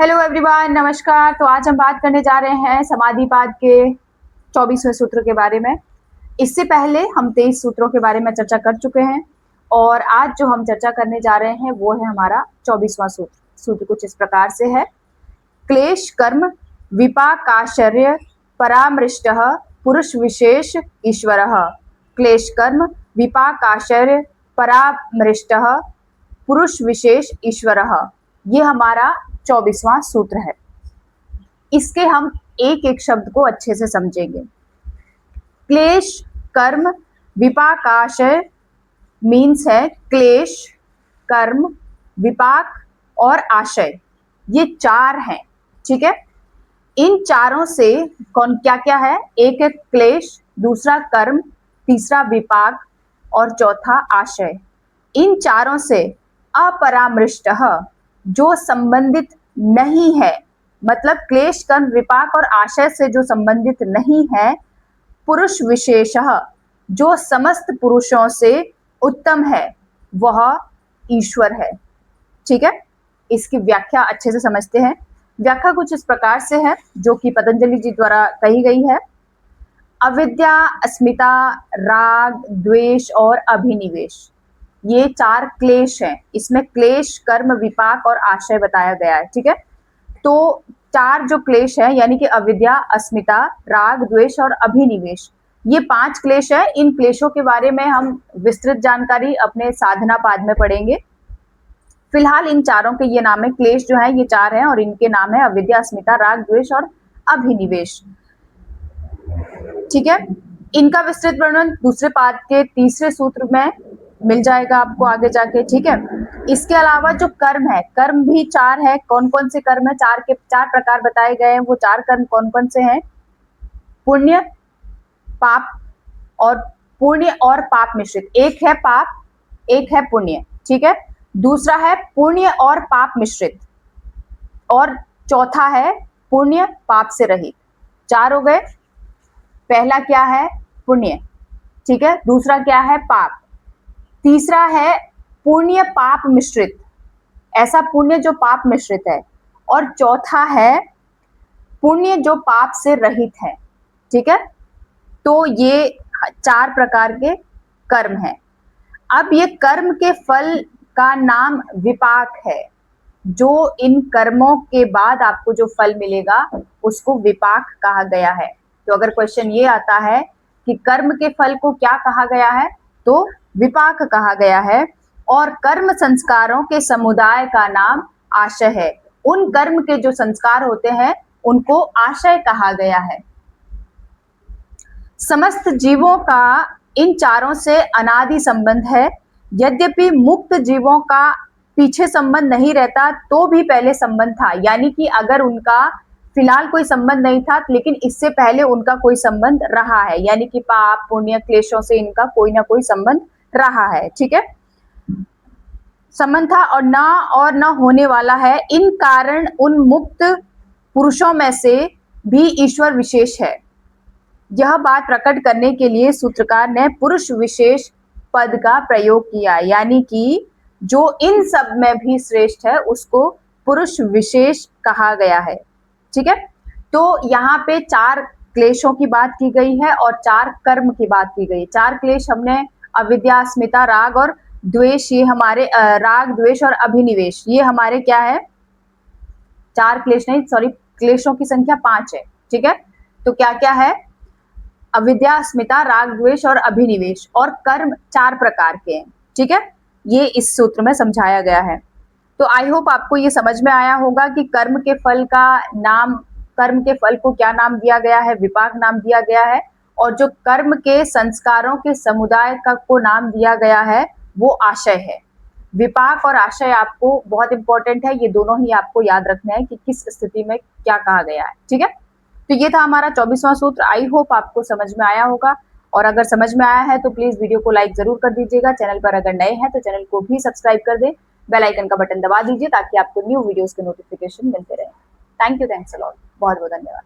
Hello everyone, नमस्कार। तो आज हम बात करने जा रहे हैं समाधिपाद के 24वें सूत्र के बारे में। इससे पहले हम 23 सूत्रों के बारे में चर्चा कर चुके हैं और आज जो हम चर्चा करने जा रहे हैं वो है हमारा 24वां सूत्र। सूत्र कुछ इस प्रकार से है। क्लेश कर्म विपाकाश्चर्य परामृष्टः पुरुष विशेष ईश्वरः। क्लेश कर्म विपाकाश्चर्य परामृष्टः पुरुष विशेष ईश्वरः। ये हमारा 24वां सूत्र है। इसके हम एक एक शब्द को अच्छे से समझेंगे। क्लेश कर्म विपाकाशय मीन्स है क्लेश, कर्म, विपाक और आशय। ये चार हैं, ठीक है। इन चारों से कौन क्या क्या है? एक है क्लेश, दूसरा कर्म, तीसरा विपाक और चौथा आशय। इन चारों से अपरामृष्टः जो संबंधित नहीं है, मतलब क्लेश कर्म विपाक और आशय से जो संबंधित नहीं है, पुरुष विशेषः जो समस्त पुरुषों से उत्तम है, वह ईश्वर है, ठीक है। इसकी व्याख्या अच्छे से समझते हैं। व्याख्या कुछ इस प्रकार से है जो कि पतंजलि जी द्वारा कही गई है। अविद्या, अस्मिता, राग, द्वेष और अभिनिवेश, ये चार क्लेश हैं। इसमें क्लेश, कर्म, विपाक और आशय बताया गया है, ठीक है। तो चार जो क्लेश है यानी कि अविद्या, अस्मिता, राग, द्वेष और अभिनिवेश, ये 5 क्लेश है। इन क्लेशों के बारे में हम विस्तृत जानकारी अपने साधना पाद में पढ़ेंगे। फिलहाल इन चारों के ये नाम है, क्लेश जो है ये 4 हैं और इनके नाम है अविद्या, अस्मिता, राग, द्वेष और अभिनिवेश, ठीक है। इनका विस्तृत वर्णन दूसरे पाद के तीसरे सूत्र में मिल जाएगा आपको आगे जाके, ठीक है। इसके अलावा जो कर्म है, कर्म भी 4 है। कौन कौन से कर्म है? 4 के 4 प्रकार बताए गए हैं। वो 4 कर्म कौन कौन से हैं? पुण्य, पाप और पुण्य और पाप मिश्रित। एक है पाप, एक है पुण्य, ठीक है। दूसरा है पुण्य और पाप मिश्रित और चौथा है पुण्य पाप से रहित। 4 हो गए। पहला क्या है? पुण्य, ठीक है। दूसरा क्या है? पाप। तीसरा है पुण्य पाप मिश्रित, ऐसा पुण्य जो पाप मिश्रित है। और चौथा है पुण्य जो पाप से रहित है, ठीक है। तो ये 4 प्रकार के कर्म हैं। अब ये कर्म के फल का नाम विपाक है। जो इन कर्मों के बाद आपको जो फल मिलेगा उसको विपाक कहा गया है। तो अगर क्वेश्चन ये आता है कि कर्म के फल को क्या कहा गया है, तो विपाक कहा गया है। और कर्म संस्कारों के समुदाय का नाम आशय है। उन कर्म के जो संस्कार होते हैं उनको आशय कहा गया है। समस्त जीवों का इन चारों से अनादि संबंध है। यद्यपि मुक्त जीवों का पीछे संबंध नहीं रहता तो भी पहले संबंध था, यानी कि अगर उनका फिलहाल कोई संबंध नहीं था लेकिन इससे पहले उनका कोई संबंध रहा है, यानी कि पाप, पुण्य, क्लेशों से इनका कोई ना कोई संबंध रहा है, ठीक है। संबंध था और ना होने वाला है। इन कारण उन मुक्त पुरुषों में से भी ईश्वर विशेष है। यह बात प्रकट करने के लिए सूत्रकार ने पुरुष विशेष पद का प्रयोग किया, यानी कि जो इन सब में भी श्रेष्ठ है उसको पुरुष विशेष कहा गया है, ठीक है। तो यहाँ पे 4 क्लेशों की बात की गई है और 4 कर्म की बात की गई। 4 क्लेश हमने अविद्या, अस्मिता, राग और द्वेष, ये हमारे राग, द्वेष और अभिनिवेश, ये हमारे क्या है? 4 क्लेश नहीं, सॉरी, क्लेशों की संख्या 5 है, ठीक है। तो क्या क्या है? अविद्या, अस्मिता, राग, द्वेष और अभिनिवेश। और कर्म 4 प्रकार के हैं, ठीक है। ये इस सूत्र में समझाया गया है। तो आई होप आपको ये समझ में आया होगा कि कर्म के फल का नाम, कर्म के फल को क्या नाम दिया गया है? विपाक नाम दिया गया है। और जो कर्म के संस्कारों के समुदाय का को नाम दिया गया है वो आशय है। विपाक और आशय आपको बहुत इंपॉर्टेंट है, ये दोनों ही आपको याद रखना है कि किस स्थिति में क्या कहा गया है, ठीक है। तो ये था हमारा 24वां सूत्र। आई होप आपको समझ में आया होगा और अगर समझ में आया है तो प्लीज वीडियो को लाइक जरूर कर दीजिएगा। चैनल पर अगर नए हैं तो चैनल को भी सब्सक्राइब कर दें, बेल आइकन का बटन दबा दीजिए ताकि आपको न्यू वीडियोस के नोटिफिकेशन मिलते रहे। Thank you, thanks a lot, बहुत बहुत धन्यवाद।